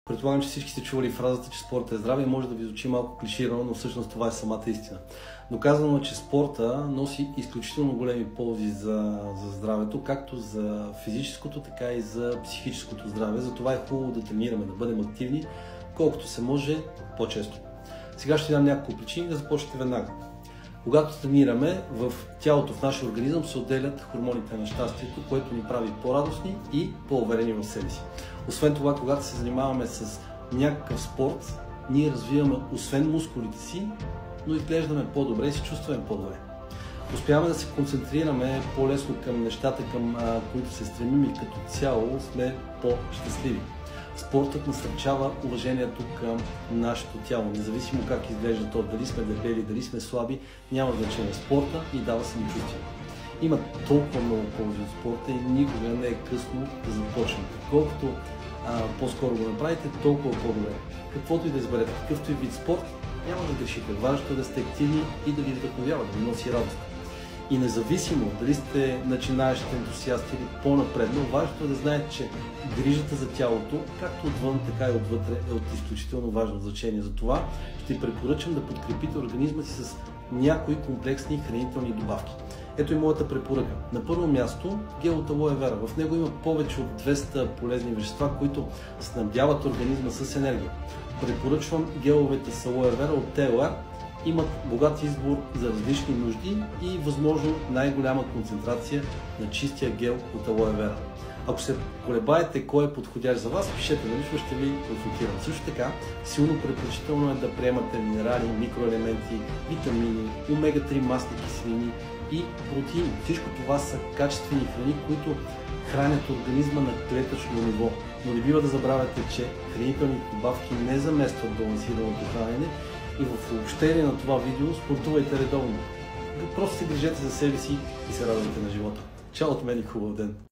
Предполагам, че всички сте чували фразата, че спорта е здраве и може да ви звучи малко клиширано, но всъщност това е самата истина. Доказано е, че спорта носи изключително големи ползи за здравето, както за физическото, така и за психическото здраве. Затова е хубаво да тренираме, да бъдем активни, колкото се може по-често. Сега ще дам няколко причини да започнете веднага. Когато тренираме, в тялото, в нашия организъм се отделят хормоните на щастието, което ни прави по-радостни и по-уверени в себе си. Освен това, когато се занимаваме с някакъв спорт, ние развиваме освен мускулите си, но изглеждаме по-добре и се чувстваме по-добре. Успяваме да се концентрираме по-лесно към нещата, към които се стремим и като цяло сме по-щастливи. Спортът насърчава уважението към нашето тяло, независимо как изглежда то, дали сме дебели, дали сме слаби, няма значение. Спорта ни дава самочувствие. Има толкова много ползи от спорта и никога не е късно да започнете. Колкото по-скоро го направите, толкова по-добре. Каквото и да изберете, какъвто и вид спорт, няма да грешите. Важното е да сте активни и да ви вдъхновява, да ви носи радост. И независимо дали сте начинаещ ентусиаст или по-напредно, важното е да знаете, че грижата за тялото, както отвън, така и отвътре, е от изключително важно значение. Затова ще препоръчам да подкрепите организма си с някои комплексни хранителни добавки. Ето и моята препоръка. На първо място гел от алоe вера. В него има повече от 200 полезни вещества, които снабдяват организма с енергия. Препоръчвам геловете с алоe вера от TLR. Имат богат избор за различни нужди и възможно най-голяма концентрация на чистия гел от алоe вера. Ако се колебаете кой е подходящ за вас, пишете на лично, ще ви консултирам. Също така, силно предпочитателно е да приемате минерали, микроелементи, витамини, омега-3 масни киселини и протеини. Всичко това са качествени храни, които хранят организма на клетъчно ниво. Но не бива да забравяте, че хранителните добавки не заместват балансираното хранене и в обобщение на това видео спортувайте редовно. Просто се грижете за себе си и се радвайте на живота. Чао от мен и хубав ден!